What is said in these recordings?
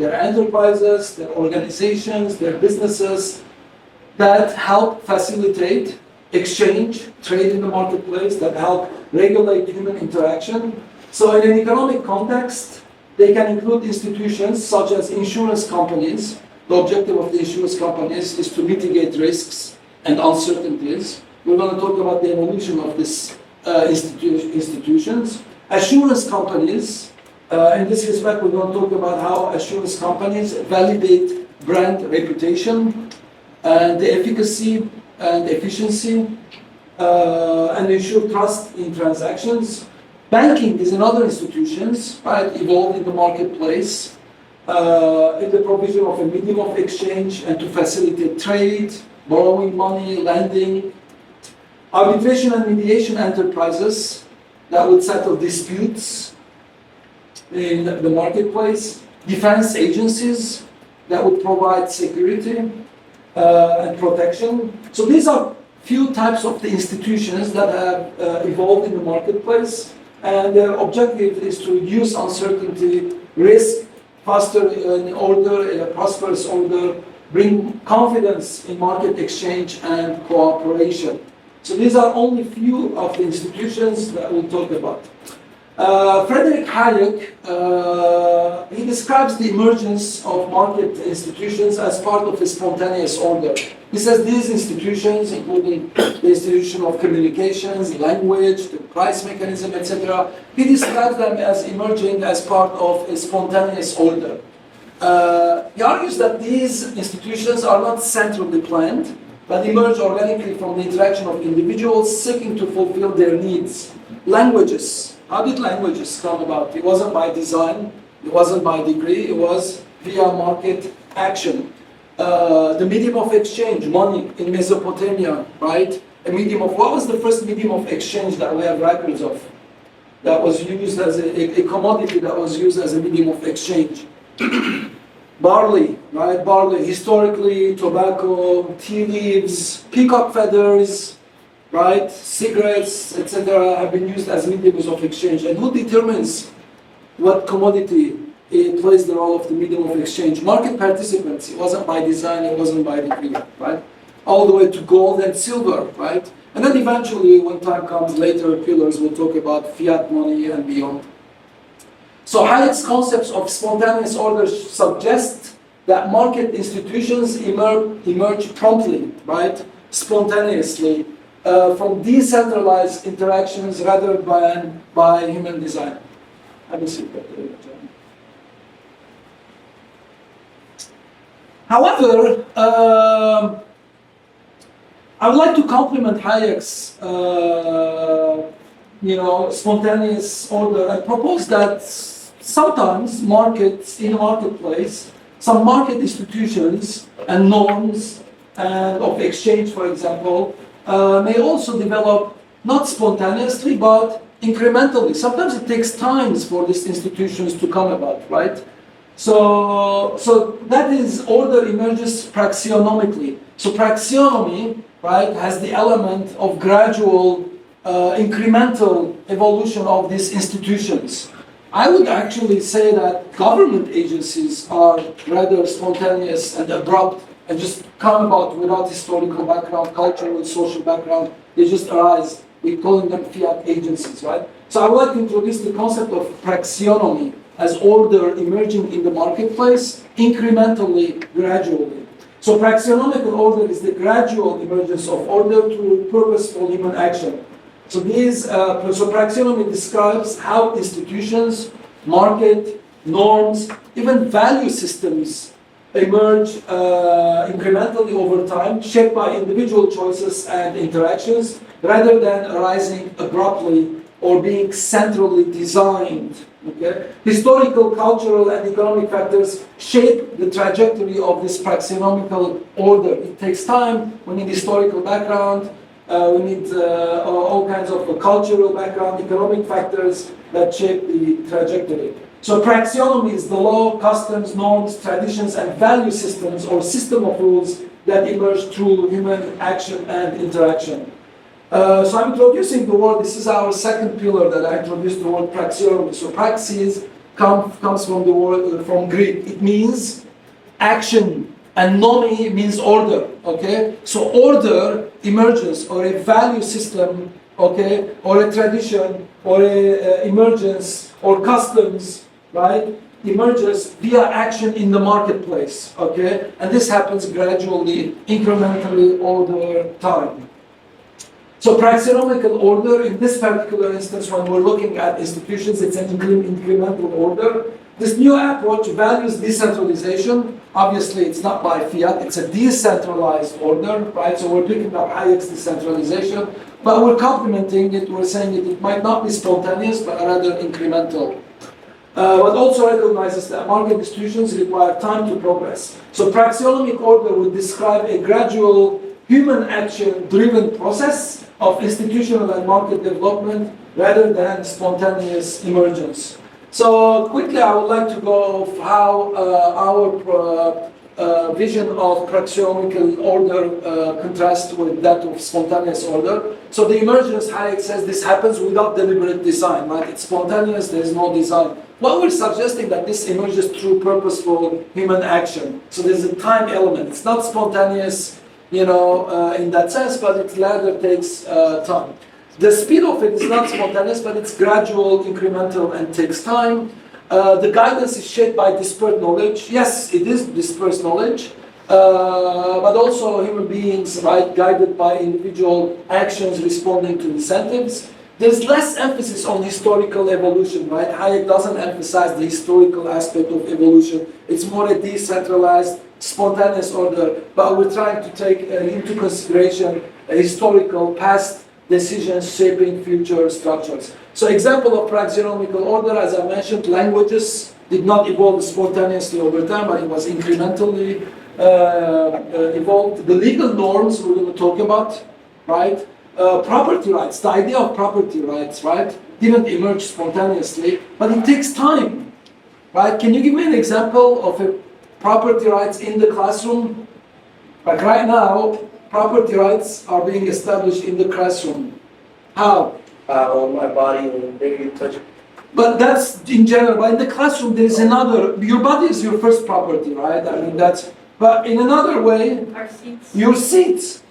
their enterprises, their organizations, their businesses that help facilitate exchange, trade in the marketplace, that help regulate human interaction. So in an economic context, they can include institutions such as insurance companies. The objective of the insurance companies is to mitigate risks and uncertainties. We're going to talk about the evolution of these institutions. Assurance companies, in this respect, we're going to talk about how assurance companies validate brand reputation and the efficacy and efficiency and ensure trust in transactions. Banking is another institution, right, evolved in the marketplace in the provision of a medium of exchange and to facilitate trade, borrowing money, lending. Arbitration and mediation enterprises that would settle disputes in the marketplace. Defense agencies that would provide security and protection. So these are few types of the institutions that have evolved in the marketplace, and their objective is to reduce uncertainty, risk, foster an order, a prosperous order, bring confidence in market exchange and cooperation. So these are only few of the institutions that we'll talk about. Friedrich Hayek, he describes the emergence of market institutions as part of a spontaneous order. He says these institutions, including the institution of communications, language, the price mechanism, etc., he describes them as emerging as part of a spontaneous order. He argues that these institutions are not centrally planned, but emerge organically from the interaction of individuals seeking to fulfill their needs. Languages. How did languages come about? It wasn't by design, it wasn't by degree, it was via market action. The medium of exchange, money in Mesopotamia, right? A medium of, what was the first medium of exchange that we have records of? That was used as a commodity that was used as a medium of exchange. Barley, right? Barley, historically, tobacco, tea leaves, peacock feathers, right? Cigarettes, etc. have been used as mediums of exchange. And who determines what commodity plays the role of the medium of exchange? Market participants. It wasn't by design, it wasn't by degree, right? All the way to gold and silver, right? And then eventually, when time comes, later pillars will talk about fiat money and beyond. So Hayek's concepts of spontaneous order suggest that market institutions emerge promptly, right? Spontaneously, from decentralized interactions rather than by human design. Let me see. However, I would like to compliment Hayek's, spontaneous order and propose that sometimes markets, in a marketplace, some market institutions and norms and of exchange, for example, may also develop not spontaneously but incrementally. Sometimes it takes time for these institutions to come about, right? So that is, order emerges praxionomically. So praxionomy, right, has the element of gradual, incremental evolution of these institutions. I would actually say that government agencies are rather spontaneous and abrupt and just come about without historical background, cultural, social background. They just arise. We're calling them fiat agencies, right? So I would like to introduce the concept of praxionomy as order emerging in the marketplace, incrementally, gradually. So praxionomical order is the gradual emergence of order through purposeful human action. So praxionomy describes how institutions, market, norms, even value systems emerge incrementally over time, shaped by individual choices and interactions, rather than arising abruptly or being centrally designed. Okay? Historical, cultural, and economic factors shape the trajectory of this praxionomical order. It takes time. We need historical background. We need all kinds of cultural background, economic factors that shape the trajectory. So praxionomy is the law, customs, norms, traditions, and value systems or system of rules that emerge through human action and interaction. So I'm introducing the word, this is our second pillar that I introduced, the word praxionomy. So praxis comes from the word from Greek. It means action, and nomi means order. Okay, so order emergence or a value system, okay, or a tradition or a emergence or customs, right? Emerges via action in the marketplace, okay? And this happens gradually, incrementally over time. So praxenomical order, in this particular instance, when we're looking at institutions, it's an incremental order. This new approach values decentralization. Obviously, it's not by fiat, it's a decentralized order, right? So we're picking up Hayek's decentralization, but we're complementing it, we're saying it might not be spontaneous, but rather incremental. But also recognizes that market institutions require time to progress. So praxeonomic order would describe a gradual human action-driven process of institutional and market development rather than spontaneous emergence. So quickly, I would like to go of how our vision of praxeonomical order contrasts with that of spontaneous order. So the emergence, Hayek says, this happens without deliberate design, right? It's spontaneous, there is no design. Well, we're suggesting that this emerges through purposeful human action. So there's a time element. It's not spontaneous, in that sense, but it rather takes time. The speed of it is not spontaneous, but it's gradual, incremental, and takes time. The guidance is shaped by dispersed knowledge. Yes, it is dispersed knowledge, but also human beings, right, guided by individual actions responding to incentives. There's less emphasis on historical evolution, right? Hayek doesn't emphasize the historical aspect of evolution. It's more a decentralized, spontaneous order, but we're trying to take into consideration a historical past decisions shaping future structures. So example of praxenomical order, as I mentioned, languages did not evolve spontaneously over time, but it was incrementally evolved. The legal norms we're going to talk about, right? Property rights, the idea of property rights, right, didn't emerge spontaneously, but it takes time, right? Can you give me an example of a property rights in the classroom? Like right now, property rights are being established in the classroom. How? On my body and maybe touch it. But that's in general. But in the classroom, there is another. Your body is your first property, right? I mean that's. But in another way, Our seats. your seats.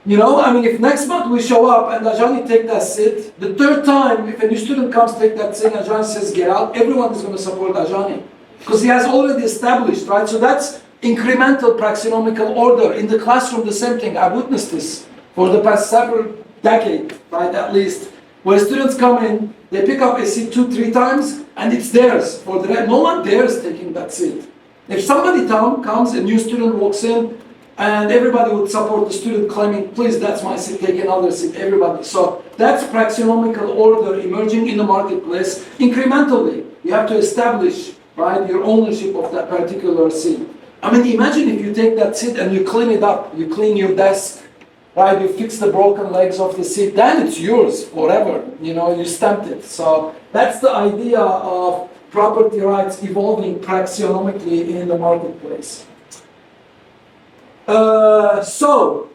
If next month we show up and Ajani take that seat, the third time, if a new student comes take that seat, Ajani says get out, everyone is going to support Ajani. Because he has already established, right? So that's incremental praxenomical order. In the classroom, the same thing. I've witnessed this for the past several decades, right, at least. Where students come in, they pick up a seat 2-3 times, and it's theirs. For the rest, no one dares taking that seat. If somebody comes, a new student walks in, and everybody would support the student claiming, please, that's my seat, take another seat, everybody. So that's praxenomical order emerging in the marketplace incrementally. You have to establish, right, your ownership of that particular seat. Imagine if you take that seat and you clean it up, you clean your desk, right, you fix the broken legs of the seat, then it's yours forever, you stamped it. So that's the idea of property rights evolving praxeonomically in the marketplace. So,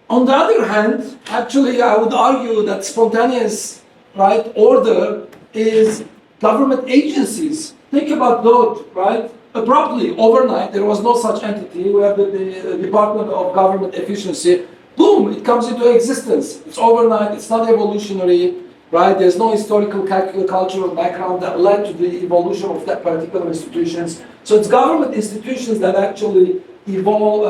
on the other hand, actually I would argue that spontaneous, right, order is government agencies. Think about those, right? Abruptly, overnight, there was no such entity. We have the Department of Government Efficiency. Boom, it comes into existence. It's overnight, it's not evolutionary, right? There's no historical cultural background that led to the evolution of that particular institutions. So it's government institutions that actually evolve,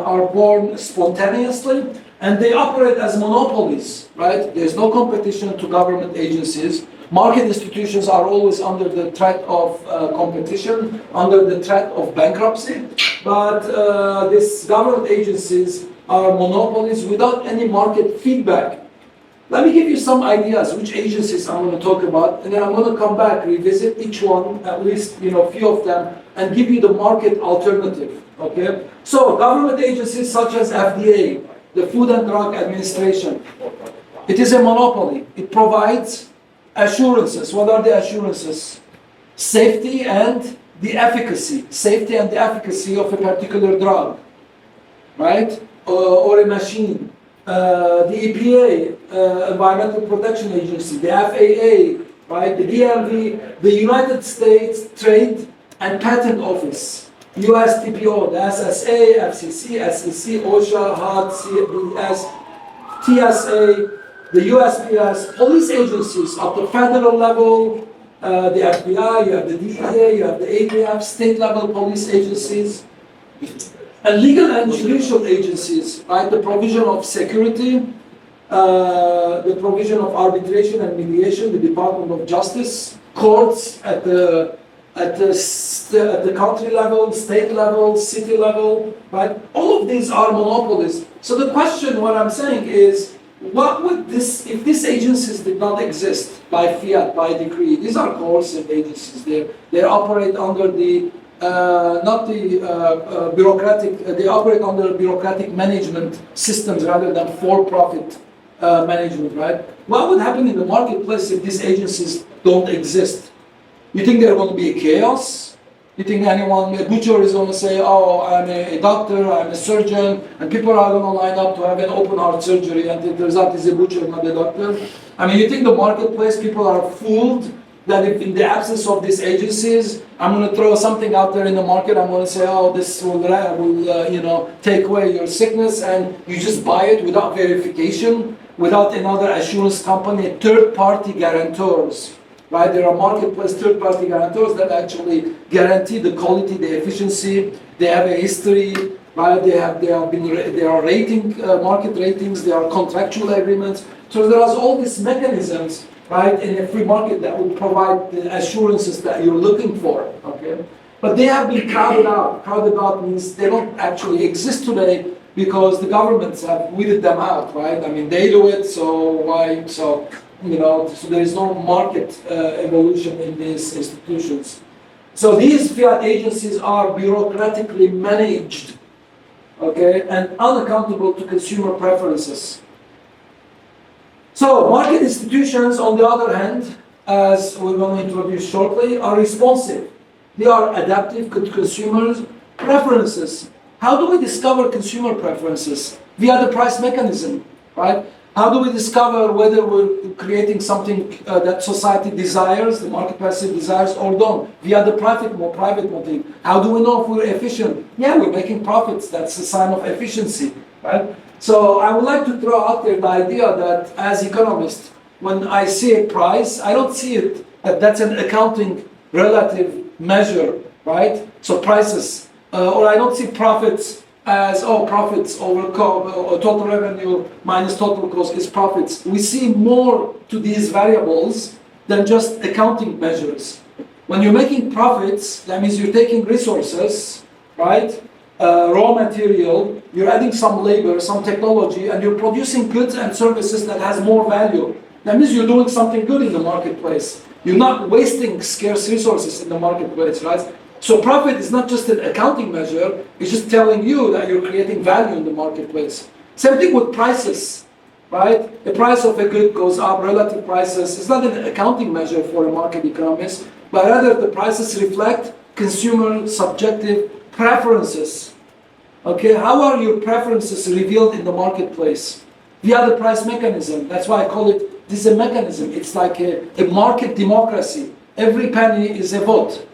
are born spontaneously, and they operate as monopolies, right? There's no competition to government agencies. Market institutions are always under the threat of competition, under the threat of bankruptcy, but these government agencies are monopolies without any market feedback. Let me give you some ideas which agencies I'm going to talk about, and then I'm going to come back, revisit each one, at least a few of them, and give you the market alternative. Okay? So government agencies such as FDA, the Food and Drug Administration, it is a monopoly. It provides assurances. What are the assurances? Safety and the efficacy. Safety and the efficacy of a particular drug, right? Or a machine. The EPA, Environmental Protection Agency, the FAA, right? The DMV, the United States Trade and Patent Office, USTPO, the SSA, FCC, SEC, OSHA, HUD, CBS, TSA, the USPS, police agencies at the federal level, the FBI, you have the DEA, you have the ATF, state level police agencies, and legal and judicial agencies, right? The provision of security, the provision of arbitration and mediation, the Department of Justice, courts at the country level, state level, city level, right? All of these are monopolies. So the question, what I'm saying is, what would this, if these agencies did not exist by fiat, by decree, these are coercive agencies, they operate under the, not the bureaucratic, they operate under bureaucratic management systems rather than for-profit management, right? What would happen in the marketplace if these agencies don't exist? You think there's going to be a chaos? You think anyone, a butcher is going to say, oh, I'm a doctor, I'm a surgeon, and people are going to line up to have an open heart surgery, and the result is a butcher, not a doctor? I mean, you think the marketplace, people are fooled that if in the absence of these agencies, I'm going to throw something out there in the market, I'm going to say, oh, this will take away your sickness, and you just buy it without verification, without another assurance company, third-party guarantors. Right? There are marketplace third-party guarantors that actually guarantee the quality, the efficiency. They have a history, right? There are market ratings. There are contractual agreements. So there are all these mechanisms, right, in a free market that will provide the assurances that you're looking for. Okay, but they have been crowded out. Crowded out means they don't actually exist today because the governments have weeded them out, right? I mean, they do it, so why? So there is no market evolution in these institutions. So these fiat agencies are bureaucratically managed, okay, and unaccountable to consumer preferences. So market institutions, on the other hand, as we're going to introduce shortly, are responsive. They are adaptive to consumers' preferences. How do we discover consumer preferences? Via the price mechanism, right? How do we discover whether we're creating something that society desires, the marketplace desires, or don't? Via the private motive. How do we know if we're efficient? Yeah, we're making profits. That's a sign of efficiency, right? So I would like to throw out there the idea that as economists, when I see a price, I don't see it that's an accounting relative measure, right? So prices, or I don't see profits as, profits over total revenue minus total cost is profits. We see more to these variables than just accounting measures. When you're making profits, that means you're taking resources, right? Raw material, you're adding some labor, some technology, and you're producing goods and services that has more value. That means you're doing something good in the marketplace. You're not wasting scarce resources in the marketplace, right? So profit is not just an accounting measure, it's just telling you that you're creating value in the marketplace. Same thing with prices, right? The price of a good goes up, relative prices. It's not an accounting measure for a market economist, but rather the prices reflect consumer subjective preferences. Okay, how are your preferences revealed in the marketplace? Via the price mechanism. That's why I call it, this is a mechanism. It's like a market democracy. Every penny is a vote.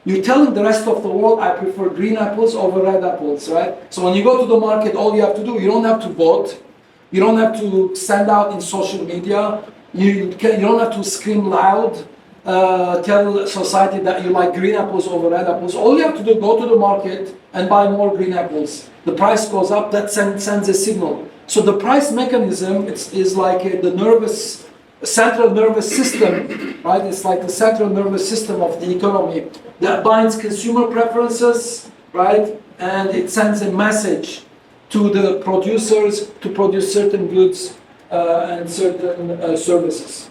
You're telling the rest of the world, I prefer green apples over red apples, right? So when you go to the market, all you have to do, you don't have to vote. You don't have to send out in social media. You don't have to scream loud, tell society that you like green apples over red apples. All you have to do, go to the market and buy more green apples. The price goes up, that sends a signal. So the price mechanism is like the central nervous system, right? It's like the central nervous system of the economy that binds consumer preferences, right? And it sends a message to the producers to produce certain goods and certain services.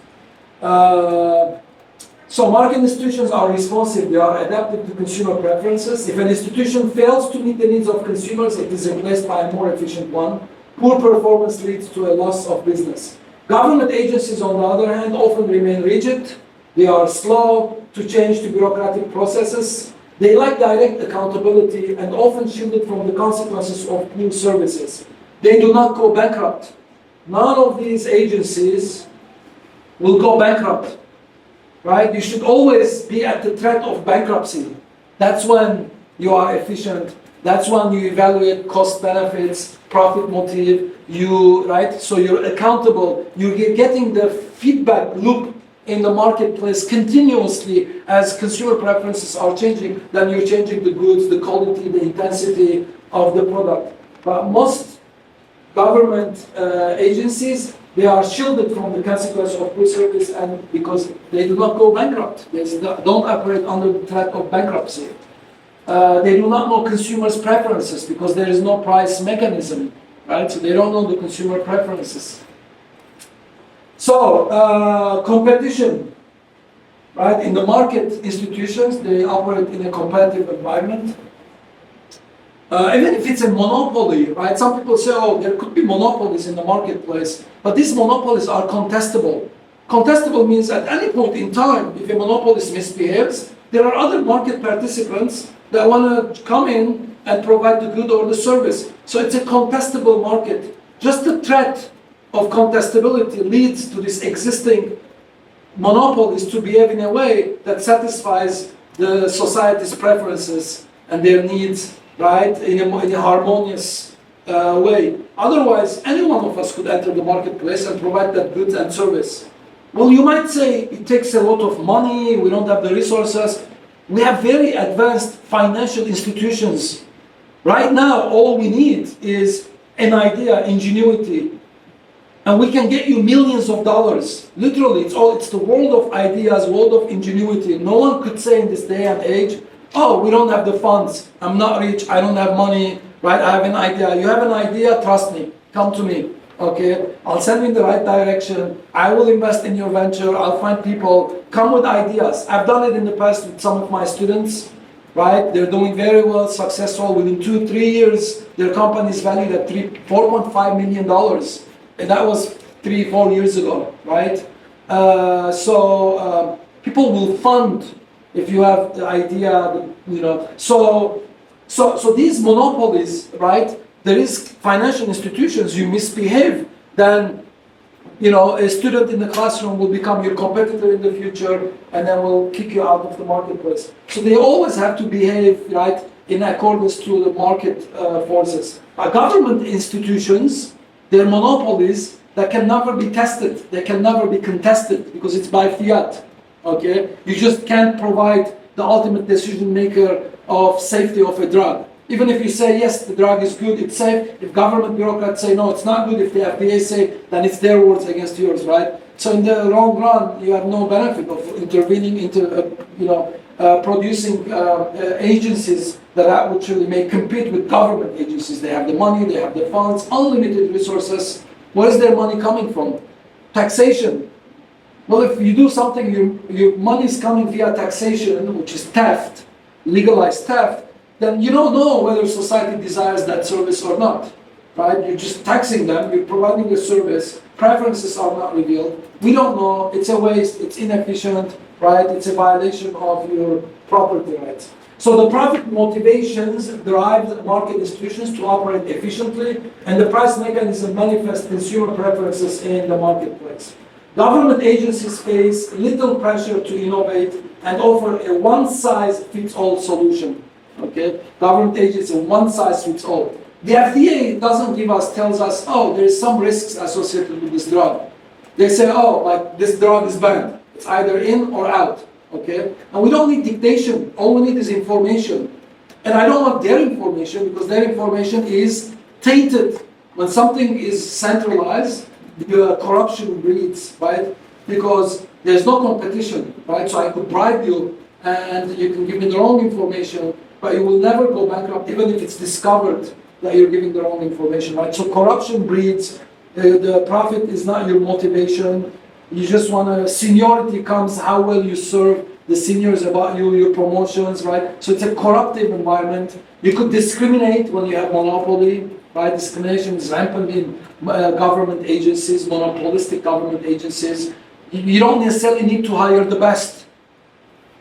So market institutions are responsive, they are adapted to consumer preferences. If an institution fails to meet the needs of consumers, it is replaced by a more efficient one. Poor performance leads to a loss of business. Government agencies, on the other hand, often remain rigid. They are slow to change to bureaucratic processes. They lack direct accountability and often shielded from the consequences of poor services. They do not go bankrupt. None of these agencies will go bankrupt. right? You should always be at the threat of bankruptcy. That's when you are efficient. That's when you evaluate cost benefits, profit motive, right? So you're accountable. You're getting the feedback loop in the marketplace continuously as consumer preferences are changing. Then you're changing the goods, the quality, the intensity of the product. But most government agencies, they are shielded from the consequence of good service, and because they do not go bankrupt. They don't operate under the threat of bankruptcy. They do not know consumers' preferences because there is no price mechanism, right? So they don't know the consumer preferences. So, competition, right? In the market institutions, they operate in a competitive environment. Even if it's a monopoly, right? Some people say, oh, there could be monopolies in the marketplace, but these monopolies are contestable. Contestable means at any point in time, if a monopolist misbehaves, there are other market participants that want to come in and provide the good or the service. So it's a contestable market. Just the threat of contestability leads to this existing monopolies to behave in a way that satisfies the society's preferences and their needs, right, in a harmonious way. Otherwise, any one of us could enter the marketplace and provide that goods and service. Well, you might say it takes a lot of money, we don't have the resources. We have very advanced financial institutions. Right now, all we need is an idea, ingenuity, and we can get you millions of dollars. Literally, it's the world of ideas, world of ingenuity. No one could say in this day and age, oh, we don't have the funds, I'm not rich, I don't have money, right? I have an idea. You have an idea, trust me, come to me, okay? I'll send you in the right direction. I will invest in your venture. I'll find people, come with ideas. I've done it in the past with some of my students, right? They're doing very well, successful. Within 2-3 years, their company is valued at $4.5 million. And that was 3-4 years ago, right? People will fund if you have the idea, you know. So these monopolies, right? There is financial institutions, you misbehave, then, you know, a student in the classroom will become your competitor in the future and then will kick you out of the marketplace. So they always have to behave, right, in accordance to the market forces. Government institutions, they're monopolies that can never be tested, they can never be contested because it's by fiat, okay? You just can't provide the ultimate decision maker of safety of a drug. Even if you say, yes, the drug is good, it's safe, if government bureaucrats say, no, it's not good, if the FDA say, then it's their words against yours, right? So in the long run, you have no benefit of intervening into, producing agencies that actually may compete with government agencies. They have the money, they have the funds, unlimited resources. Where is their money coming from? Taxation. Well, if you do something, your money is coming via taxation, which is theft, legalized theft, then you don't know whether society desires that service or not, right? You're just taxing them, you're providing a service, preferences are not revealed. We don't know, it's a waste, it's inefficient, right? It's a violation of your property rights. So the profit motivations drive the market institutions to operate efficiently, and the price mechanism manifests consumer preferences in the marketplace. Government agencies face little pressure to innovate and offer a one-size-fits-all solution. Okay, government agencies, one size fits all. The FDA tells us, oh, there's some risks associated with this drug. They say, oh, like this drug is banned. It's either in or out. Okay, and we don't need dictation. All we need is information. And I don't want their information because their information is tainted. When something is centralized, the corruption breeds, right? Because there's no competition, right? So I could bribe you and you can give me the wrong information, but you will never go bankrupt even if it's discovered that you're giving the wrong information, right? So corruption breeds, the profit is not your motivation. You just want to, seniority comes how well you serve the seniors about you, your promotions, right? So it's a corruptive environment. You could discriminate when you have monopoly, right? Discrimination is rampant in government agencies, monopolistic government agencies. You don't necessarily need to hire the best,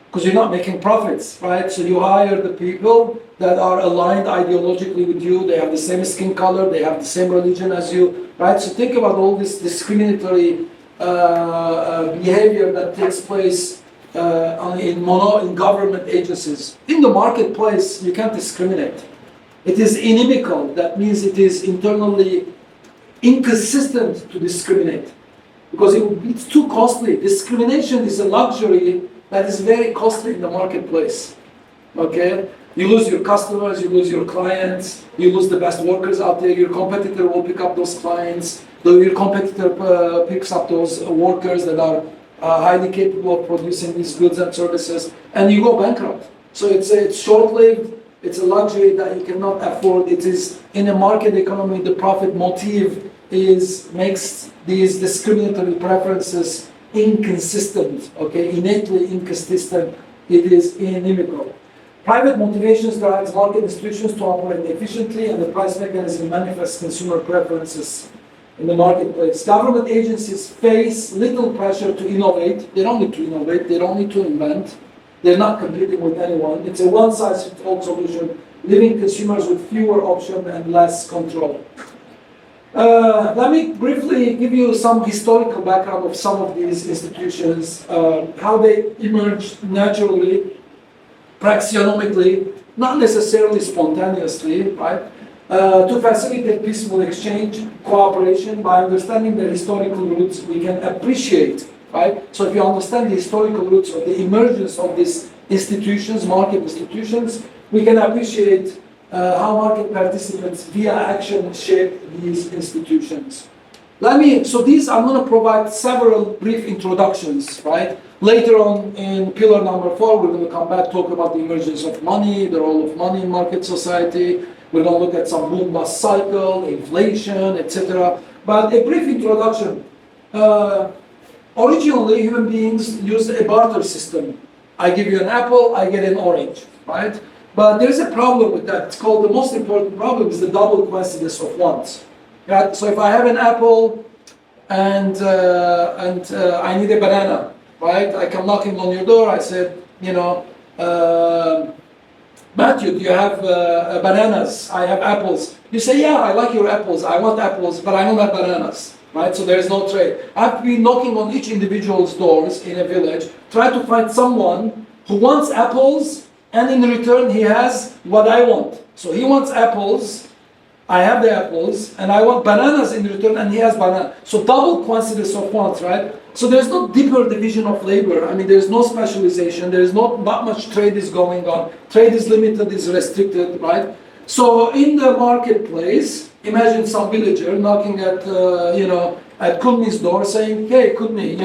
because you're not making profits, right? So you hire the people that are aligned ideologically with you, they have the same skin color, they have the same religion as you, right? So think about all this discriminatory behavior that takes place in government agencies. In the marketplace, you can't discriminate. It is inimical. That means it is internally inconsistent to discriminate because it's too costly. Discrimination is a luxury that is very costly in the marketplace. Okay? You lose your customers, you lose your clients, you lose the best workers out there. Your competitor will pick up those clients. Your competitor picks up those workers that are highly capable of producing these goods and services, and you go bankrupt. So it's short-lived. It's a luxury that you cannot afford. It is in a market economy. The profit motive makes these discriminatory preferences inconsistent. Okay, innately inconsistent. It is inimical. Private motivations drives market institutions to operate efficiently, and the price mechanism manifests consumer preferences in the marketplace. Government agencies face little pressure to innovate. They don't need to innovate. They don't need to invent. They're not competing with anyone. It's a one-size-fits-all solution, leaving consumers with fewer options and less control. Let me briefly give you some historical background of some of these institutions, how they emerged naturally, praxionomically, not necessarily spontaneously, right? To facilitate peaceful exchange, cooperation. By understanding the historical roots, we can appreciate, right? So if you understand the historical roots of the emergence of these institutions, market institutions, we can appreciate how market participants via action shape these institutions. I'm going to provide several brief introductions, right? Later on in pillar number 4, we're going to come back, talk about the emergence of money, the role of money in market society. We're going to look at some boom-bust cycle, inflation, etc. But a brief introduction. Originally, human beings used a barter system. I give you an apple, I get an orange, right? But there's a problem with that. It's called, the most important problem is the double coincidence of wants. Right? So if I have an apple and I need a banana, right? I come knocking on your door, I said, Matthew, do you have bananas? I have apples. You say, yeah, I like your apples. I want apples, but I don't have bananas. Right? So there is no trade. I have to be knocking on each individual's doors in a village, try to find someone who wants apples, and in return he has what I want. So he wants apples, I have the apples, and I want bananas in return, and he has banana. So double coincidence of wants, right? So there's no deeper division of labor. I mean, there's no specialization. There's not much trade is going on. Trade is limited, is restricted, right? So in the marketplace, imagine some villager knocking at, at Kunmi's door saying, hey, Kunmi,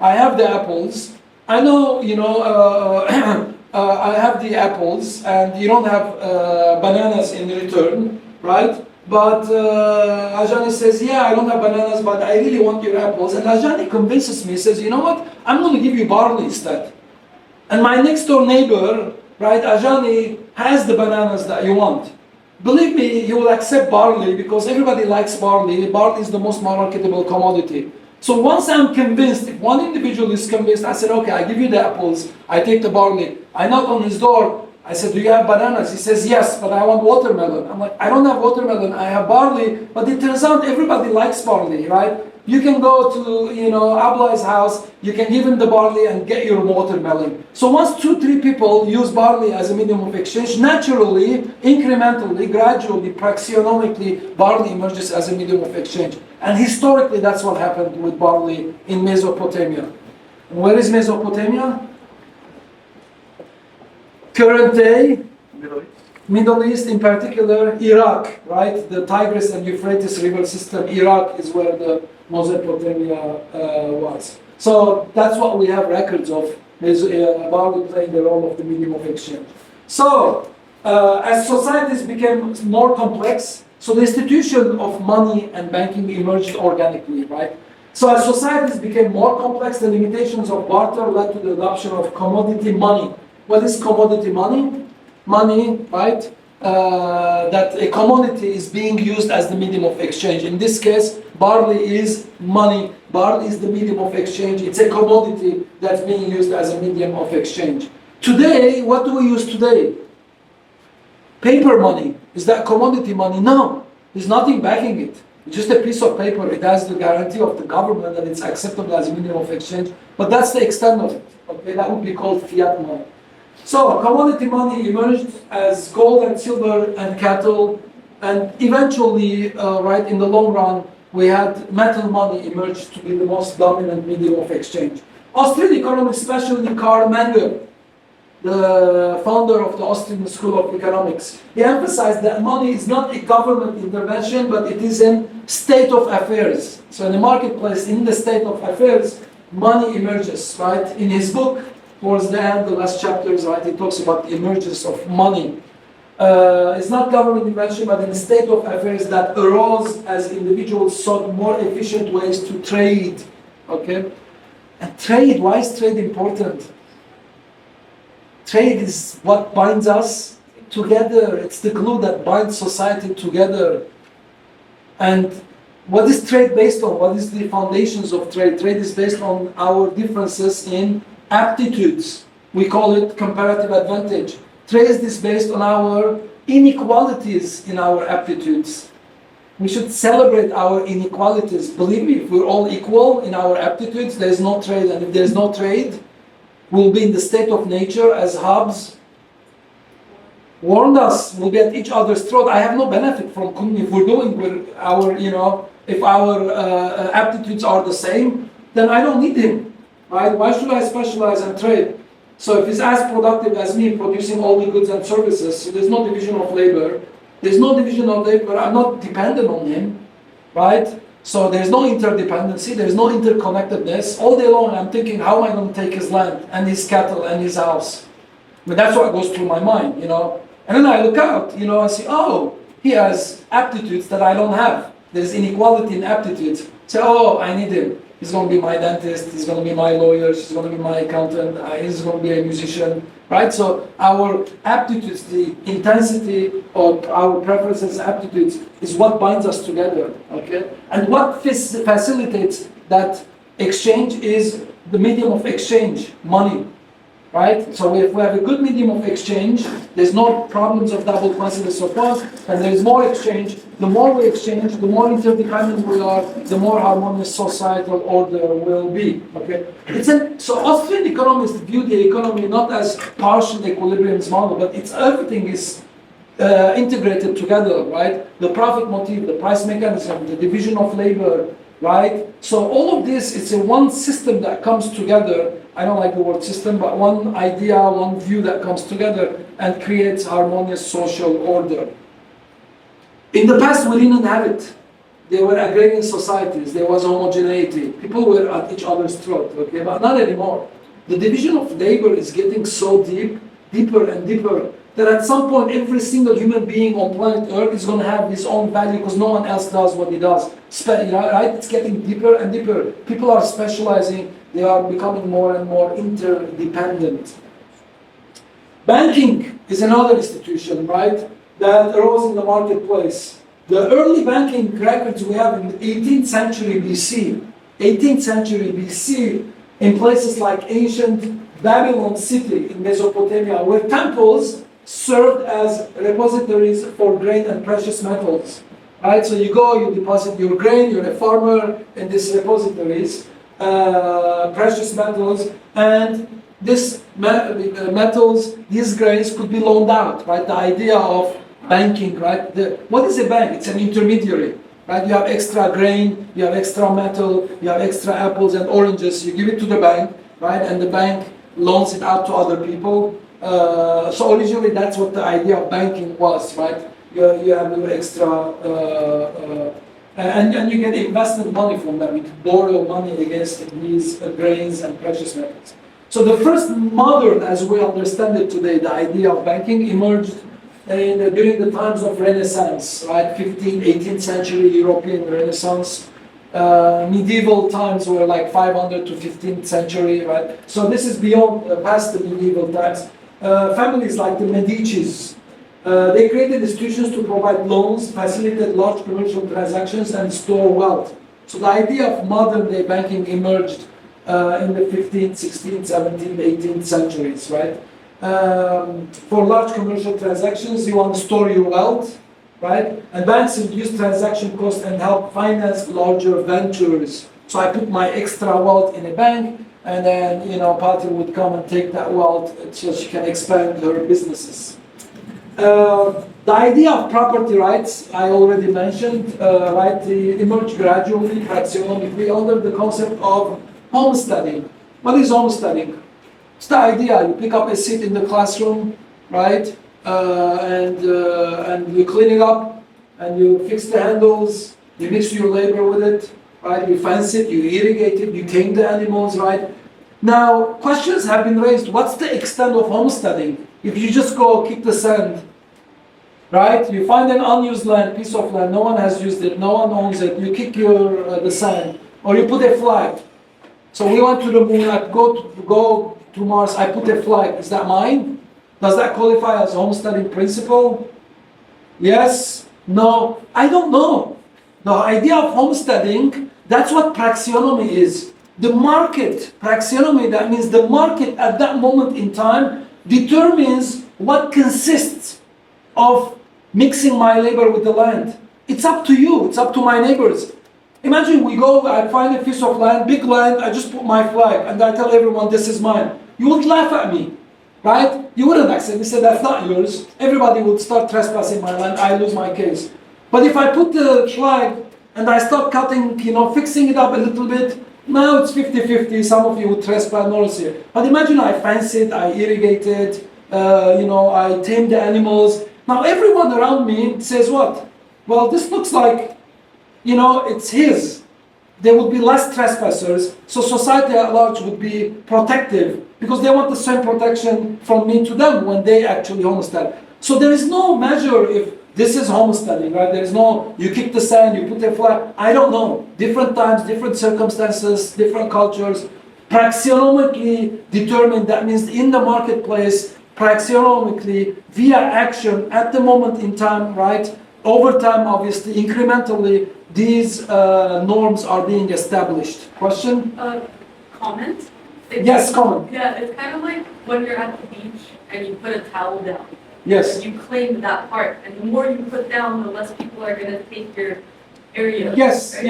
I have the apples. I know, I have the apples, and you don't have bananas in return, right? But Ajani says, yeah, I don't have bananas, but I really want your apples. And Ajani convinces me, says, you know what? I'm going to give you barley instead. And my next door neighbor, right, Ajani, has the bananas that you want. Believe me, he will accept barley because everybody likes barley. Barley is the most marketable commodity. So once I'm convinced, if one individual is convinced, I said, okay, I give you the apples, I take the barley. I knock on his door. I said, do you have bananas? He says, yes, but I want watermelon. I'm like, I don't have watermelon, I have barley. But it turns out everybody likes barley, right? You can go to, Ablai's house, you can give him the barley and get your watermelon. So once 2-3 people use barley as a medium of exchange, naturally, incrementally, gradually, praxionomically, barley emerges as a medium of exchange. And historically, that's what happened with barley in Mesopotamia. And where is Mesopotamia? Current day, Middle East, in particular, Iraq, right? The Tigris and Euphrates river system, Iraq is where the Mesopotamia was. So that's what we have records of, barley playing the role of the medium of exchange. So, as societies became more complex, so the institution of money and banking emerged organically, right? So as societies became more complex, the limitations of barter led to the adoption of commodity money. What is commodity money? Money, right? That a commodity is being used as the medium of exchange. In this case, barley is money. Barley is the medium of exchange. It's a commodity that's being used as a medium of exchange. Today, what do we use today? Paper money. Is that commodity money? No. There's nothing backing it. It's just a piece of paper. It has the guarantee of the government that it's acceptable as a medium of exchange, but that's the extent of it. Okay, that would be called fiat money. So commodity money emerged as gold and silver and cattle, and eventually, right in the long run, we had metal money emerged to be the most dominant medium of exchange. Austrian economist, especially Karl Menger, the founder of the Austrian School of Economics, he emphasized that money is not a government intervention, but it is a state of affairs. So in the marketplace, in the state of affairs, money emerges, right? In his book, towards the end, the last chapters, right, he talks about the emergence of money. It's not government intervention, but in a state of affairs that arose as individuals sought more efficient ways to trade, okay? And trade, why is trade important? Trade is what binds us together. It's the glue that binds society together. And what is trade based on? What is the foundations of trade? Trade is based on our differences in aptitudes. We call it comparative advantage. Trade is based on our inequalities in our aptitudes. We should celebrate our inequalities. Believe me, if we're all equal in our aptitudes, there is no trade. And if there is no trade, we'll be in the state of nature, as Hobbes warned us. We'll be at each other's throat. I have no benefit from if we're doing with our, if our aptitudes are the same, then I don't need him, right? Why should I specialize and trade? So if he's as productive as me, producing all the goods and services, so there's no division of labor. There's no division of labor. I'm not dependent on him, right? So there's no interdependency, there's no interconnectedness. All day long I'm thinking, how am I going to take his land and his cattle and his house? I mean, that's what goes through my mind, And then I look out, and see, oh, he has aptitudes that I don't have. There's inequality in aptitudes. Say, oh, I need him. He's going to be my dentist, he's going to be my lawyer, he's going to be my accountant, he's going to be a musician, right? So our aptitudes, the intensity of our preferences and aptitudes is what binds us together, okay? And what facilitates that exchange is the medium of exchange, money, right? So if we have a good medium of exchange, there's no problems of double coincidence of funds, and there's more exchange. The more we exchange, the more interdependent we are, the more harmonious societal order will be. Okay. So Austrian economists view the economy not as partial equilibrium model, but everything is integrated together, right? The profit motive, the price mechanism, the division of labor, right? So all of this, it's a one system that comes together. I don't like the word system, but one idea, one view that comes together and creates harmonious social order. In the past, we didn't have it. There were agrarian societies, there was homogeneity. People were at each other's throat, okay? But not anymore. The division of labor is getting so deeper and deeper, that at some point, every single human being on planet Earth is going to have his own value because no one else does what he does. Right? It's getting deeper and deeper. People are specializing. They are becoming more and more interdependent. Banking is another institution, right, that arose in the marketplace. The early banking records we have in the 18th century BC, in places like ancient Babylon city in Mesopotamia, where temples served as repositories for grain and precious metals. Right, so you go, you deposit your grain, you're a farmer in these repositories, precious metals, and these metals, these grains could be loaned out, right? The idea of banking, right? What is a bank? It's an intermediary, right? You have extra grain, you have extra metal, you have extra apples and oranges, you give it to the bank, right? And the bank loans it out to other people. So originally that's what the idea of banking was, right? You have your extra, and you get investment money from them. You can borrow money against these grains and precious metals. So the first modern, as we understand it today, the idea of banking emerged during the times of Renaissance, right? 15th, 18th century European Renaissance. Medieval times were like 500 to 15th century, right? So this is beyond, past the medieval times. Families like the Medicis, they created institutions to provide loans, facilitate large commercial transactions, and store wealth. So the idea of modern day banking emerged in the 15th, 16th, 17th, 18th centuries, right? For large commercial transactions, you want to store your wealth, right? And banks reduce transaction costs and help finance larger ventures. So I put my extra wealth in a bank, and then, party would come and take that wealth so she can expand her businesses. The idea of property rights, I already mentioned, right, they emerged gradually, praxionomically, under the concept of homesteading. What is homesteading? It's the idea, you pick up a seat in the classroom, right, and you clean it up, and you fix the handles, you mix your labor with it, right, you fence it, you irrigate it, you tame the animals, right. Now, questions have been raised, what's the extent of homesteading? If you just go kick the sand, right? You find an unused land, piece of land, no one has used it, no one owns it, you kick the sand, or you put a flag. So we went to the moon, I go to Mars, I put a flag, is that mine? Does that qualify as homesteading principle? Yes? No? I don't know. The idea of homesteading, that's what praxionomy is. The market, praxionomy, that means the market at that moment in time determines what consists of mixing my labor with the land. It's up to you, it's up to my neighbors. Imagine we go, I find a piece of land, big land, I just put my flag and I tell everyone this is mine. You would laugh at me, right? You wouldn't accept, you say that's not yours. Everybody would start trespassing my land, I lose my case. But if I put the flag and I start cutting, fixing it up a little bit, now it's 50-50, some of you would trespass, notice here. But imagine I fence it, I irrigate it, I tame the animals. Now everyone around me says what? Well, this looks like, it's his. There would be less trespassers, so society at large would be protective because they want the same protection from me to them when they actually homestead. So there is no measure if this is homesteading, right? There is no, you kick the sand, you put a flag. I don't know. Different times, different circumstances, different cultures. Praxionomically determined, that means in the marketplace, praxionomically, via action at the moment in time, right? Over time, obviously, incrementally, these norms are being established. Question? Comment? Yes, comment. Yeah, it's kind of like when you're at the beach and you put a towel down. Yes. You claim that part, and the more you put down, the less people are going to take your area. Yes, right?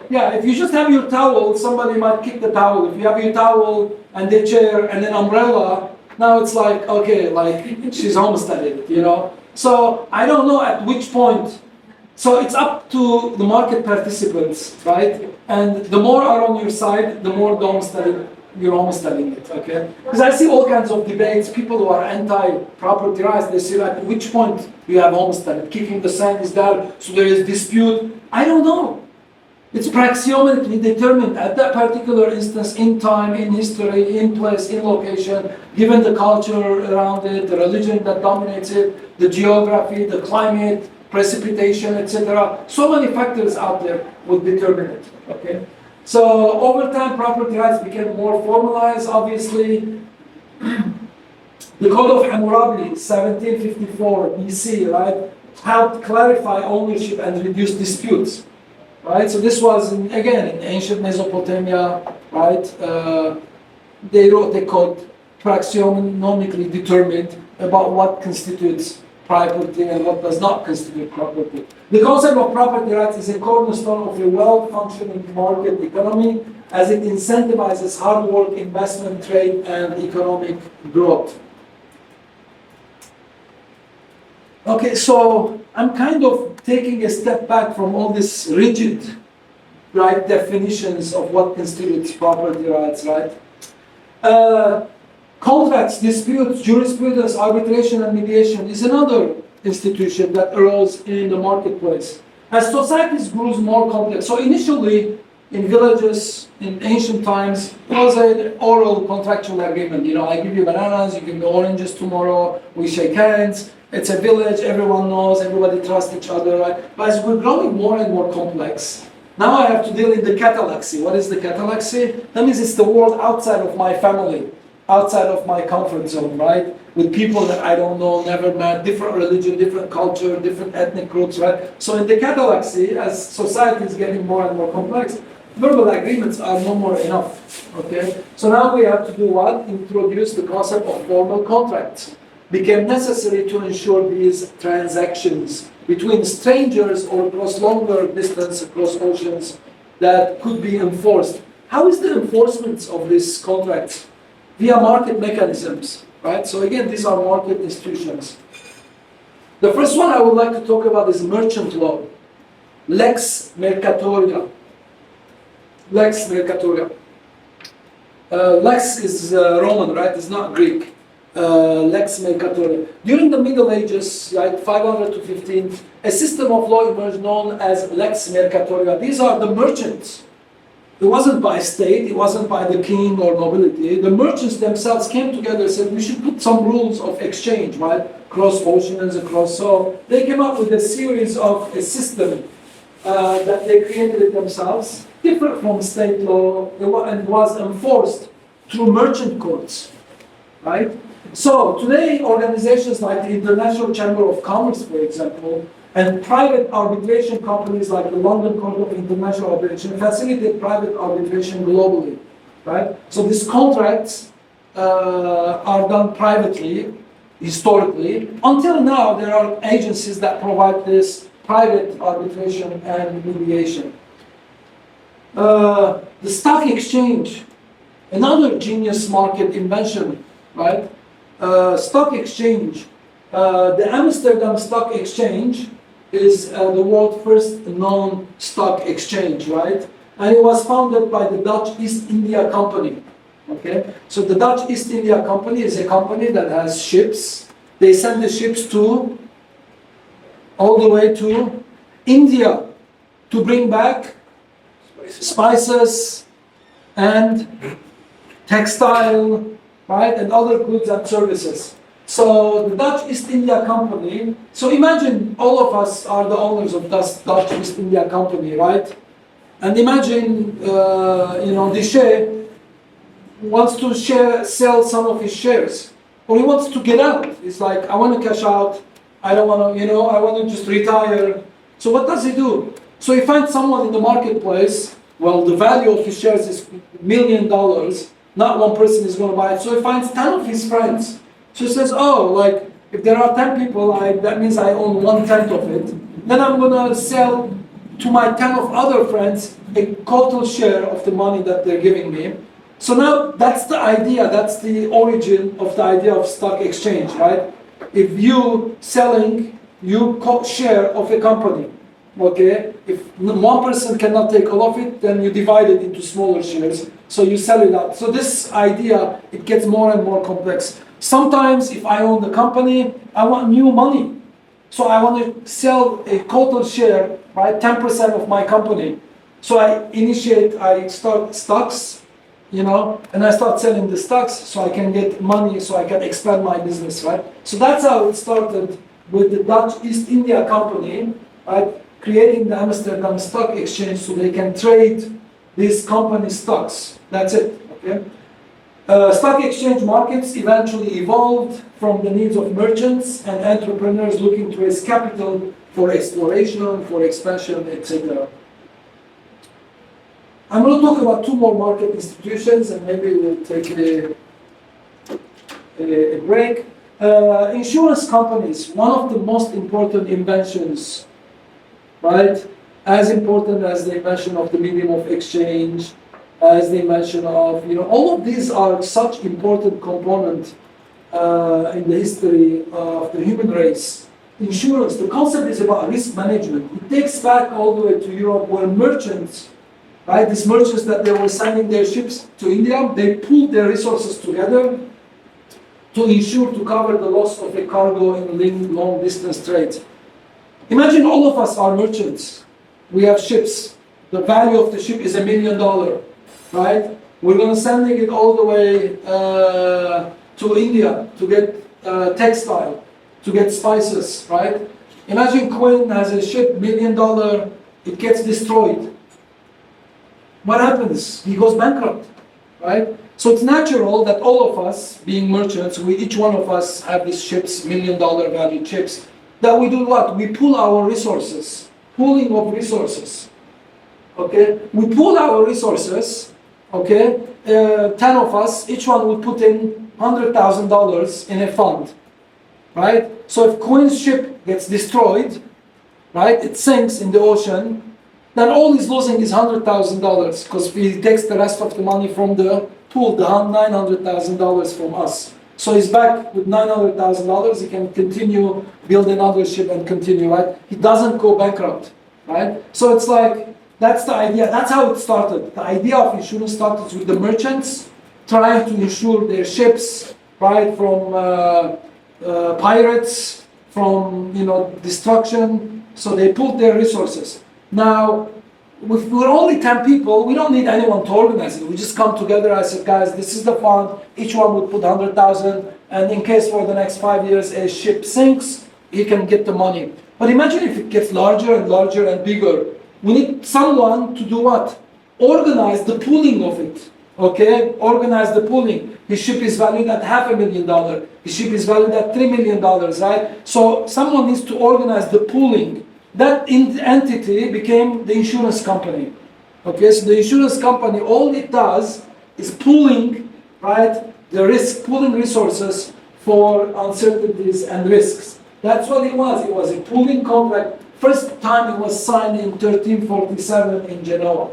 yeah. If you just have your towel, somebody might kick the towel. If you have your towel and the chair and an umbrella, now it's like, okay, like she's homesteaded, So I don't know at which point. So it's up to the market participants, right? And the more are on your side, the more you're homesteading it, okay? Because I see all kinds of debates, people who are anti-property rights, they say like, at which point you have homesteaded? Kicking the sand is there, so there is dispute. I don't know. It's praxiometrically determined at that particular instance, in time, in history, in place, in location, given the culture around it, the religion that dominates it, the geography, the climate, precipitation, etc. So many factors out there would determine it, okay? So over time, property rights became more formalized, obviously. The Code of Hammurabi, 1754 BC, right, helped clarify ownership and reduce disputes. Right, so this was in ancient Mesopotamia, right? They wrote the code, praxionomically determined about what constitutes property and what does not constitute property. The concept of property rights is a cornerstone of a well-functioning market economy as it incentivizes hard work, investment, trade, and economic growth. Okay, so I'm kind of taking a step back from all these rigid, right, definitions of what constitutes property rights, right? Contracts, disputes, jurisprudence, arbitration, and mediation is another institution that arose in the marketplace. As societies grew more complex, so initially in villages, in ancient times, it was an oral contractual agreement. I give you bananas, you give me oranges tomorrow, we shake hands. It's a village, everyone knows, everybody trusts each other, right? But as we're growing more and more complex, now I have to deal in the catalaxy. What is the catalaxy? That means it's the world outside of my family, outside of my comfort zone, right? With people that I don't know, never met, different religion, different culture, different ethnic groups, right? So in the catalaxy, as society is getting more and more complex, verbal agreements are no more enough, okay? So now we have to do what? Introduce the concept of formal contracts. became necessary to ensure these transactions between strangers or across longer distance, across oceans, that could be enforced. How is the enforcement of these contracts? Via market mechanisms, right? So again, these are market institutions. The first one I would like to talk about is merchant law. Lex mercatoria. Lex mercatoria. Lex is Roman, right? It's not Greek. Lex mercatoria. During the Middle Ages, like 500 to 15, a system of law emerged known as Lex mercatoria. These are the merchants. It wasn't by state, it wasn't by the king or nobility. The merchants themselves came together and said, we should put some rules of exchange, right? Across oceans, across. So they came up with a series of a system that they created it themselves, different from state law, and was enforced through merchant courts, right? So today, organizations like the International Chamber of Commerce, for example, and private arbitration companies like the London Court of International Arbitration facilitate private arbitration globally, right? So these contracts are done privately, historically. Until now, there are agencies that provide this private arbitration and mediation. The stock exchange, another genius market invention, right? Stock exchange. The Amsterdam Stock Exchange is the world's first known stock exchange, right? And it was founded by the Dutch East India Company. Okay, so the Dutch East India Company is a company that has ships. They send the ships all the way to India to bring back spices and textile, right, and other goods and services. So the Dutch East India Company, so imagine all of us are the owners of Dutch East India Company, right? And imagine, Djerdjian wants to sell some of his shares, or he wants to get out. It's like, I want to cash out, I don't want to, I want to just retire. So what does he do? So he finds someone in the marketplace, well, the value of his shares is $1 million, not one person is going to buy it. So he finds 10 of his friends. So he says, if there are 10 people, that means I own 1/10 of it. Then I'm going to sell to my 10 of other friends a total share of the money that they're giving me. So now that's the idea, that's the origin of the idea of stock exchange, right? If you selling, you share of a company, okay? If one person cannot take all of it, then you divide it into smaller shares. So you sell it out. So this idea, it gets more and more complex. Sometimes if I own the company, I want new money. So I want to sell a total share, right, 10% of my company. So I start stocks, and I start selling the stocks so I can get money, so I can expand my business, right? So that's how it started with the Dutch East India Company, right, creating the Amsterdam Stock Exchange so they can trade these company stocks. That's it, okay? Stock exchange markets eventually evolved from the needs of merchants and entrepreneurs looking to raise capital for exploration, for expansion, etc. I'm going to talk about two more market institutions and maybe we'll take a break. Insurance companies, one of the most important inventions, right? As important as the invention of the medium of exchange, as the invention of, all of these are such important components in the history of the human race. Insurance, the concept is about risk management. It takes back all the way to Europe where merchants, right, these merchants that they were sending their ships to India, they pooled their resources together to ensure, to cover the loss of a cargo in long distance trades. Imagine all of us are merchants. We have ships. The value of the ship is $1 million. Right? We're going to send it all the way to India to get textile, to get spices, right? Imagine Quinn has a ship, $1 million, it gets destroyed. What happens? He goes bankrupt, right? So it's natural that all of us, being merchants, each one of us have these ships, $1 million value ships, that we do what? We pool our resources, pooling of resources, okay? We pool our resources. Okay, 10 of us, each one would put in $100,000 in a fund. right? So if Quinn's ship gets destroyed, right, it sinks in the ocean, then all he's losing is $100,000 because he takes the rest of the money from the pool, the $900,000 from us. So he's back with $900,000. He can continue, build another ship and continue, right? He doesn't go bankrupt, right? So it's like, that's the idea. That's how it started. The idea of insurance started with the merchants trying to insure their ships, right, from pirates, from destruction. So they pooled their resources. Now, if we're only 10 people, we don't need anyone to organize it. We just come together. I said, guys, this is the fund. Each one would put 100,000, and in case for the next 5 years a ship sinks, he can get the money. But imagine if it gets larger and larger and bigger. We need someone to do what? Organize the pooling of it. Okay? Organize the pooling. His ship is valued at $500,000. His ship is valued at $3 million, right? So someone needs to organize the pooling. That entity became the insurance company. Okay, so the insurance company, all it does is pooling, right, the risk, pooling resources for uncertainties and risks. That's what it was. It was a pooling contract. First time it was signed in 1347 in Genoa.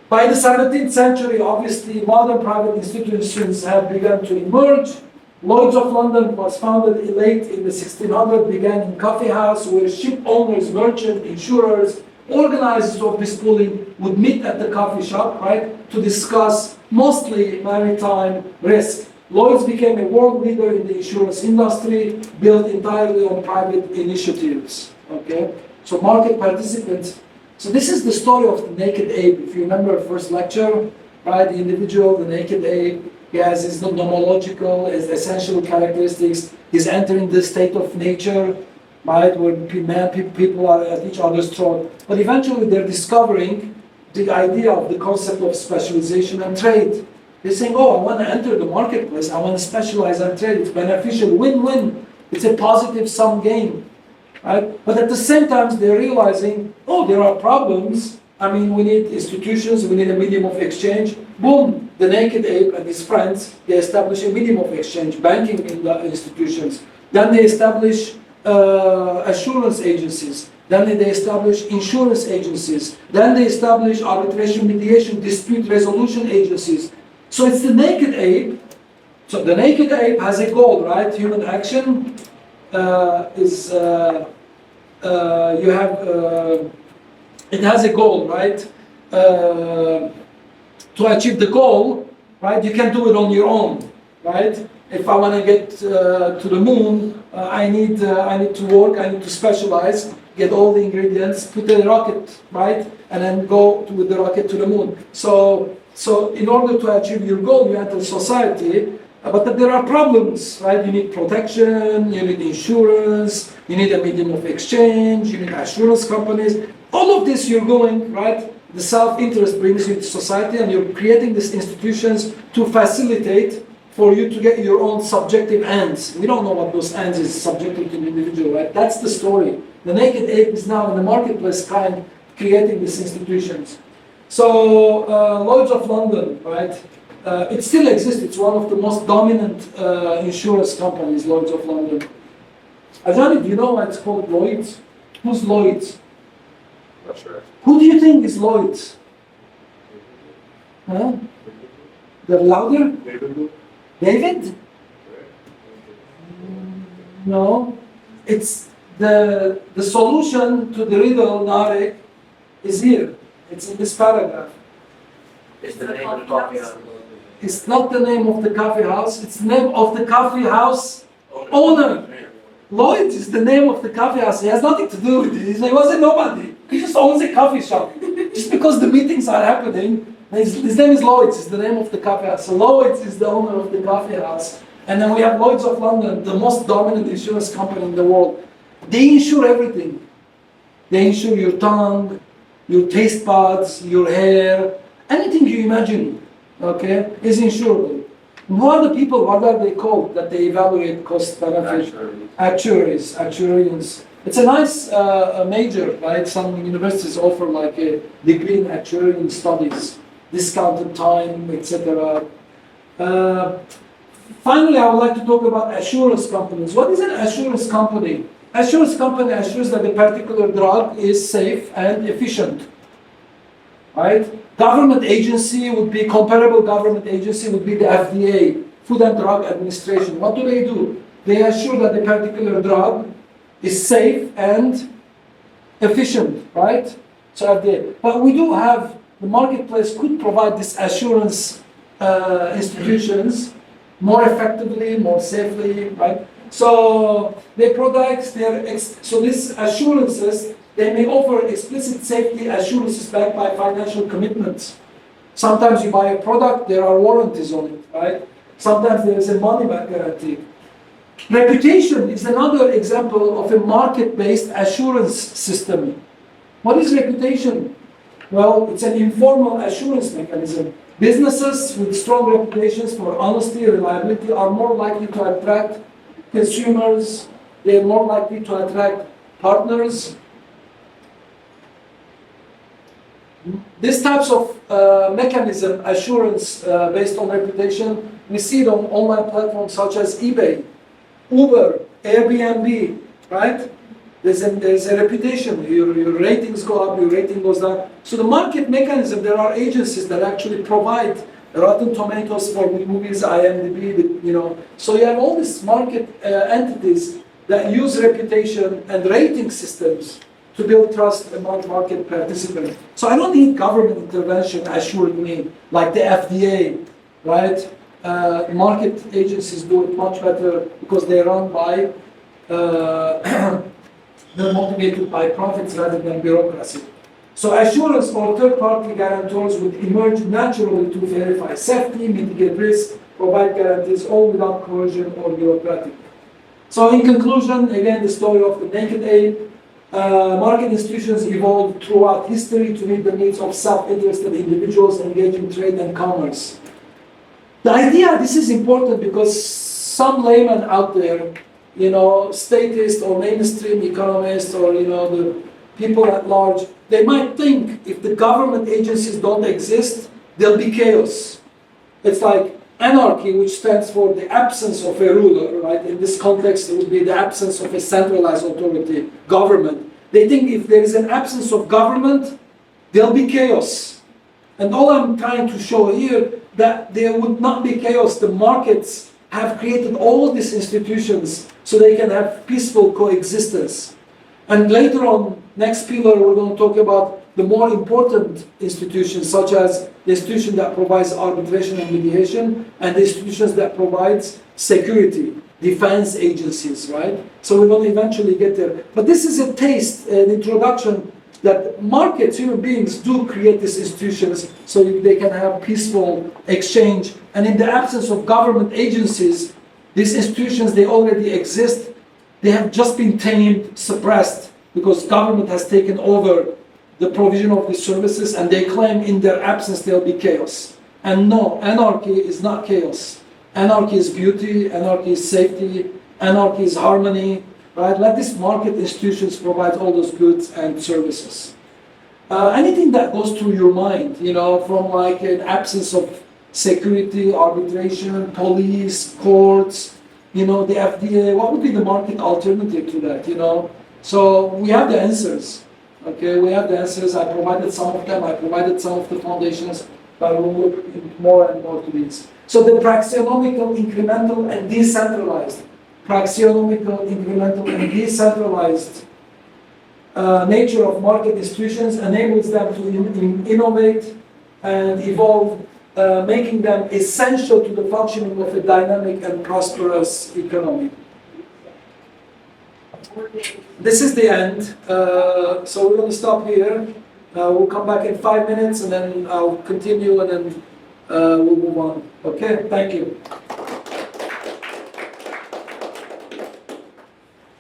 By the 17th century, obviously, modern private institutions have begun to emerge. Lloyd's of London was founded late in the 1600s, began in coffee house where ship owners, merchants, insurers, organizers of this pooling would meet at the coffee shop, right, to discuss mostly maritime risk. Lloyd's became a world leader in the insurance industry, built entirely on private initiatives, okay? So market participants. So this is the story of the naked ape. If you remember first lecture, right, the individual, the naked ape, he has his nomological, his essential characteristics. He's entering the state of nature, right, where people are at each other's throat. But eventually they're discovering the idea of the concept of specialization and trade. They're saying, oh, I want to enter the marketplace. I want to specialize and trade. It's beneficial, win-win. It's a positive sum game, right? But at the same time, they're realizing, oh, there are problems. I mean, we need institutions, we need a medium of exchange. Boom, the naked ape and his friends, they establish a medium of exchange, banking in the institutions. Then they establish assurance agencies. Then they establish insurance agencies. Then they establish arbitration, mediation, dispute resolution agencies. So it's the naked ape. So the naked ape has a goal, right? Human action it has a goal, right? To achieve the goal, right? You can do it on your own, right? If I want to get to the moon, I need to work, I need to specialize, get all the ingredients, put a rocket, right? And then go with the rocket to the moon. So in order to achieve your goal, you enter society, but there are problems, right? You need protection, you need insurance, you need a medium of exchange, you need assurance companies. All of this you're going, right? The self-interest brings you to society, and you're creating these institutions to facilitate for you to get your own subjective ends. We don't know what those ends is subjective to the individual, right? That's the story. The naked ape is now in the marketplace kind creating these institutions. So Lloyd's of London, right? It still exists. It's one of the most dominant insurance companies, Lloyd's of London. Ajani, do you know why it's called Lloyd's? Who's Lloyd's? Not sure. Who do you think is Lloyd's? Huh? They're louder? David? No. It's the solution to the riddle, Narek, is here. It's in this paragraph. It's the name of the coffee house. It's not the name of the coffee house. It's the name of the coffee house owner. Lloyd is the name of the coffee house. He has nothing to do with it. He was a nobody. He just owns a coffee shop. Just because the meetings are happening, his name is Lloyd's. It's the name of the coffee house. So Lloyd's is the owner of the coffee house. And then we have Lloyd's of London, the most dominant insurance company in the world. They insure everything. They insure your tongue, your taste buds, your hair, anything you imagine, okay, is insurable. Who are the people, what are they called, that they evaluate cost benefit? Actuaries, actuarians. It's a nice major, right? Some universities offer like a degree in actuarial studies, discounted time, etc. finally, I would like to talk about assurance companies. What is an assurance company? Assurance company assures that a particular drug is safe and efficient, right? Government agency would be, comparable government agency would be the FDA, Food and Drug Administration. What do? They assure that a particular drug is safe and efficient, right? So FDA. But we do have, the marketplace could provide this assurance institutions more effectively, more safely, right? So their products, so these assurances, they may offer explicit safety assurances backed by financial commitments. Sometimes you buy a product, there are warranties on it, right? Sometimes there is a money-back guarantee. Reputation is another example of a market-based assurance system. What is reputation? Well, it's an informal assurance mechanism. Businesses with strong reputations for honesty and reliability are more likely to attract consumers, they're more likely to attract partners. These types of mechanism, assurance based on reputation, we see it on online platforms such as eBay, Uber, Airbnb, right? There's a reputation, your ratings go up, your rating goes down. So the market mechanism, there are agencies that actually provide Rotten Tomatoes for movies, IMDb, So you have all these market entities that use reputation and rating systems to build trust among market participants. So I don't need government intervention assuring me, like the FDA, right? Market agencies do it much better because they're run by, they're motivated by profits rather than bureaucracy. So assurance or third-party guarantors would emerge naturally to verify safety, mitigate risk, provide guarantees, all without coercion or bureaucratic. So in conclusion, again, the story of the naked ape. Market institutions evolved throughout history to meet the needs of self-interested individuals engaged in trade and commerce. The idea, this is important because some laymen out there, statist or mainstream economists or, the people at large, they might think if the government agencies don't exist, there'll be chaos. It's like anarchy, which stands for the absence of a ruler, right? In this context, it would be the absence of a centralized authority, government. They think if there is an absence of government, there'll be chaos. And all I'm trying to show here, that there would not be chaos. The markets have created all of these institutions so they can have peaceful coexistence. And later on, next pillar, we're going to talk about the more important institutions, such as the institution that provides arbitration and mediation, and the institutions that provides security, defense agencies, right? So we're going to eventually get there. But this is a taste, an introduction, that markets, human beings, do create these institutions so they can have peaceful exchange. And in the absence of government agencies, these institutions, they already exist. They have just been tamed, suppressed, because government has taken over the provision of these services, and they claim in their absence there'll be chaos. And no, anarchy is not chaos. Anarchy is beauty, anarchy is safety, anarchy is harmony, right? Let these market institutions provide all those goods and services. Anything that goes through your mind, from like an absence of security, arbitration, police, courts, the FDA, what would be the market alternative to that, So we have the answers. Okay, we have the answers. I provided some of them. I provided some of the foundations, but we'll look more and more to these. So the praxionomical, incremental, and decentralized. Praxionomical, incremental, and decentralized nature of market institutions enables them to innovate and evolve, making them essential to the functioning of a dynamic and prosperous economy. This is the end. So we're going to stop here. We'll come back in 5 minutes, and then I'll continue, and then we'll move on. Okay, thank you.